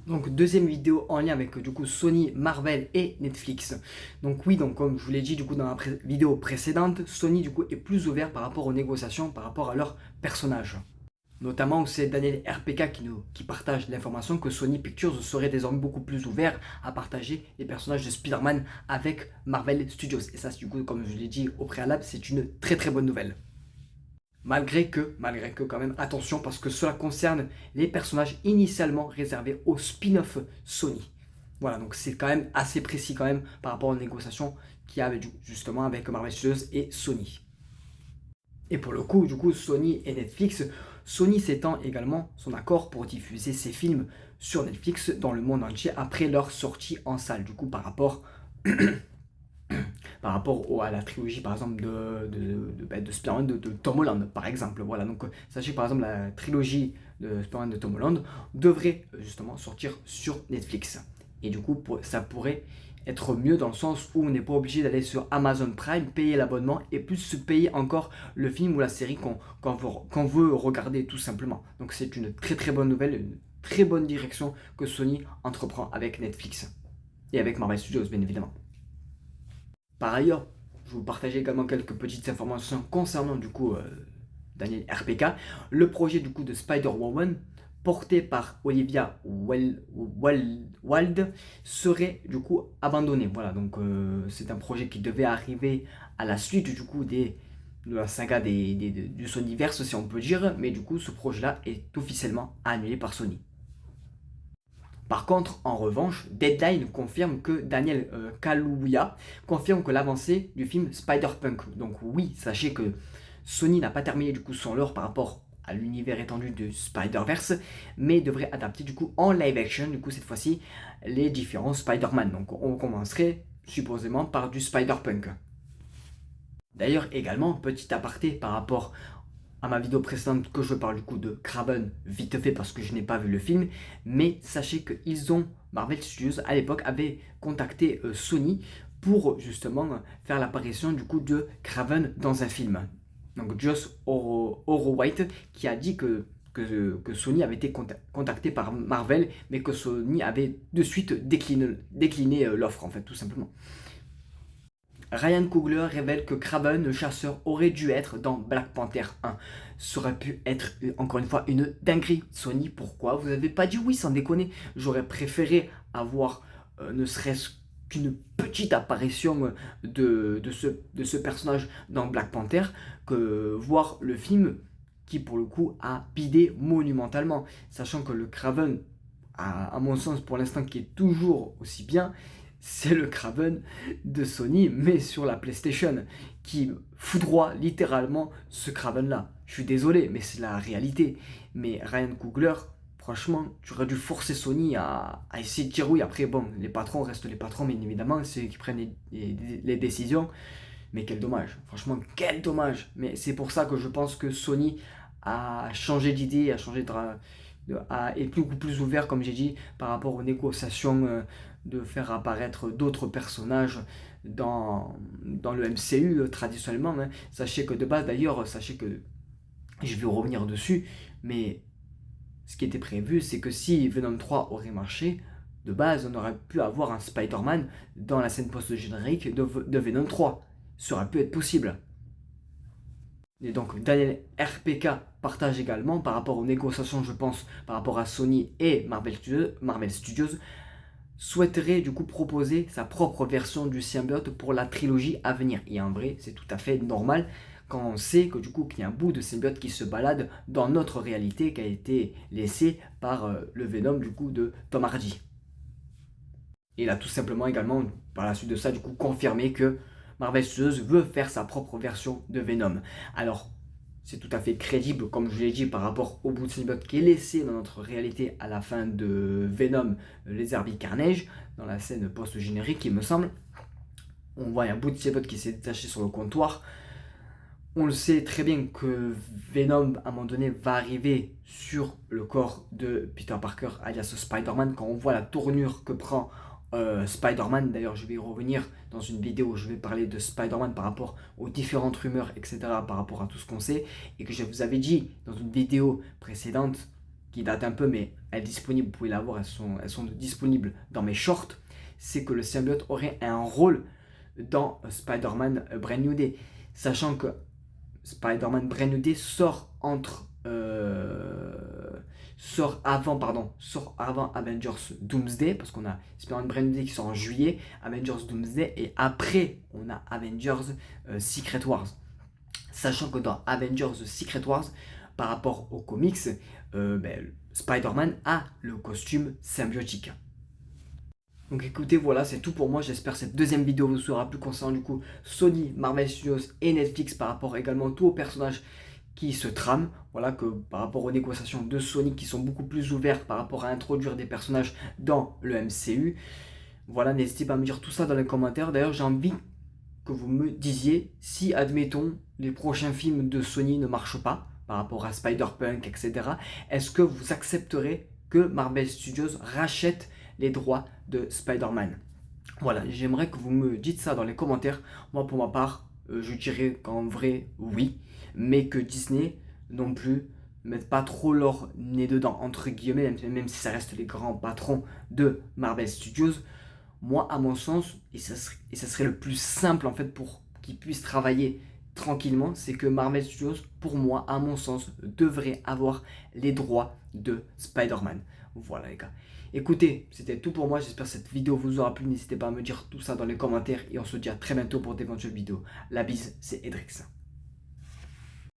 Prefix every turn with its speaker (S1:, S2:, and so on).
S1: Donc deuxième vidéo en lien avec du coup Sony, Marvel et Netflix. Donc oui, donc comme je vous l'ai dit du coup dans la vidéo précédente, Sony du coup est plus ouvert par rapport aux négociations, par rapport à leurs personnages. Notamment où c'est Daniel RPK qui partage l'information que Sony Pictures serait désormais beaucoup plus ouvert à partager les personnages de Spider-Man avec Marvel Studios. Et ça, du coup, comme je l'ai dit au préalable, c'est une très très bonne nouvelle. Malgré que quand même, attention, parce que cela concerne les personnages initialement réservés au spin-off Sony. Voilà, donc c'est quand même assez précis quand même par rapport aux négociations qu'il y avait justement avec Marvel Studios et Sony. Et pour le coup, du coup, Sony et Netflix, Sony s'étend également son accord pour diffuser ses films sur Netflix dans le monde entier après leur sortie en salle. Du coup, par rapport à la trilogie par exemple de Spider-Man de Tom Holland par exemple. Voilà, donc sachez par exemple la trilogie de Spider-Man de Tom Holland devrait justement sortir sur Netflix. Et du coup ça pourrait être mieux dans le sens où on n'est pas obligé d'aller sur Amazon Prime, payer l'abonnement et plus se payer encore le film ou la série qu'on veut regarder tout simplement. Donc c'est une très très bonne nouvelle, une très bonne direction que Sony entreprend avec Netflix et avec Marvel Studios bien évidemment. Par ailleurs, je vais vous partager également quelques petites informations concernant du coup Daniel RPK. Le projet du coup de Spider-Woman porté par Olivia Wilde serait du coup abandonné. Voilà, donc c'est un projet qui devait arriver à la suite du coup de la saga du Sonyverse si on peut dire, mais du coup ce projet-là est officiellement annulé par Sony. Par contre, en revanche, Deadline confirme que Daniel Kaluuya confirme que l'avancée du film Spider-Punk. Donc oui, sachez que Sony n'a pas terminé du coup son lore par rapport à l'univers étendu de Spider-Verse, mais devrait adapter du coup en live action, du coup cette fois-ci, les différents Spider-Man. Donc on commencerait supposément par du Spider-Punk. D'ailleurs également, petit aparté par rapport à ma vidéo précédente que je parle du coup de Kraven vite fait parce que je n'ai pas vu le film, mais sachez que Marvel Studios à l'époque avait contacté Sony pour justement faire l'apparition du coup de Kraven dans un film. Donc Josh Horowitz qui a dit que Sony avait été contacté par Marvel, mais que Sony avait de suite décliné l'offre en fait tout simplement. Ryan Coogler révèle que Kraven le chasseur aurait dû être dans Black Panther 1. Ça aurait pu être encore une fois une dinguerie. Sony, pourquoi vous n'avez pas dit oui sans déconner? J'aurais préféré avoir ne serait-ce qu'une petite apparition de ce personnage dans Black Panther que voir le film qui pour le coup a bidé monumentalement. Sachant que le Kraven, à mon sens pour l'instant qui est toujours aussi bien, c'est le Kraven de Sony, mais sur la PlayStation, qui foudroie littéralement ce Kraven-là. Je suis désolé, mais c'est la réalité. Mais Ryan Coogler, franchement, tu aurais dû forcer Sony à essayer de dire oui. Après, bon, les patrons restent les patrons, bien évidemment, c'est eux qui prennent les décisions. Mais quel dommage, franchement, quel dommage. Mais c'est pour ça que je pense que Sony a changé d'idée, est beaucoup plus ouvert, comme j'ai dit, par rapport aux négociations de faire apparaître d'autres personnages dans le MCU traditionnellement. Hein. Sachez que de base, d'ailleurs, sachez que je vais revenir dessus, mais ce qui était prévu, c'est que si Venom 3 aurait marché, de base, on aurait pu avoir un Spider-Man dans la scène post-générique de Venom 3. Ça aurait pu être possible. Et donc Daniel RPK partage également par rapport aux négociations, je pense, par rapport à Sony et Marvel Studios, souhaiterait du coup proposer sa propre version du symbiote pour la trilogie à venir. Et en vrai, c'est tout à fait normal quand on sait que du coup qu'il y a un bout de symbiote qui se balade dans notre réalité qui a été laissé par le Venom du coup de Tom Hardy. Et il a tout simplement également, par la suite de ça, du coup confirmé que Marvel Studios veut faire sa propre version de Venom. Alors, c'est tout à fait crédible, comme je l'ai dit, par rapport au bout de symbiote qui est laissé dans notre réalité à la fin de Venom, les Herbie Carnage, dans la scène post-générique, il me semble. On voit un bout de symbiote qui s'est détaché sur le comptoir. On le sait très bien que Venom, à un moment donné, va arriver sur le corps de Peter Parker, alias Spider-Man, quand on voit la tournure que prend Spider-Man. D'ailleurs, je vais y revenir dans une vidéo où je vais parler de Spider-Man par rapport aux différentes rumeurs, etc., par rapport à tout ce qu'on sait. Et que je vous avais dit dans une vidéo précédente qui date un peu, mais elle est disponible, vous pouvez la voir, elles sont disponibles dans mes shorts, c'est que le symbiote aurait un rôle dans Spider-Man Brand New Day. Sachant que Spider-Man Brand New Day sort avant Avengers Doomsday, parce qu'on a Spider-Man Brand New Day qui sort en juillet, Avengers Doomsday, et après on a Avengers Secret Wars. Sachant que dans Avengers Secret Wars, par rapport aux comics, Spider-Man a le costume symbiotique. Donc écoutez, voilà, c'est tout pour moi. J'espère que cette deuxième vidéo vous sera plus concernant du coup Sony, Marvel Studios et Netflix par rapport également tous aux personnages qui se trament. Voilà, que par rapport aux négociations de Sony qui sont beaucoup plus ouvertes par rapport à introduire des personnages dans le MCU. Voilà, n'hésitez pas à me dire tout ça dans les commentaires. D'ailleurs, j'ai envie que vous me disiez si, admettons, les prochains films de Sony ne marchent pas par rapport à Spider-Punk, etc. Est-ce que vous accepterez que Marvel Studios rachète les droits de Spider-Man? Voilà, j'aimerais que vous me dites ça dans les commentaires. Moi, pour ma part, je dirais qu'en vrai, oui, mais que Disney, non plus, ne mette pas trop leur nez dedans, entre guillemets, même si ça reste les grands patrons de Marvel Studios. Moi, à mon sens, et ça serait le plus simple, en fait, pour qu'ils puissent travailler tranquillement, c'est que Marvel Studios, pour moi, à mon sens, devrait avoir les droits de Spider-Man. Voilà les gars. Écoutez, c'était tout pour moi, j'espère que cette vidéo vous aura plu, n'hésitez pas à me dire tout ça dans les commentaires et on se dit à très bientôt pour d'éventuelles vidéos. La bise, c'est Edrix.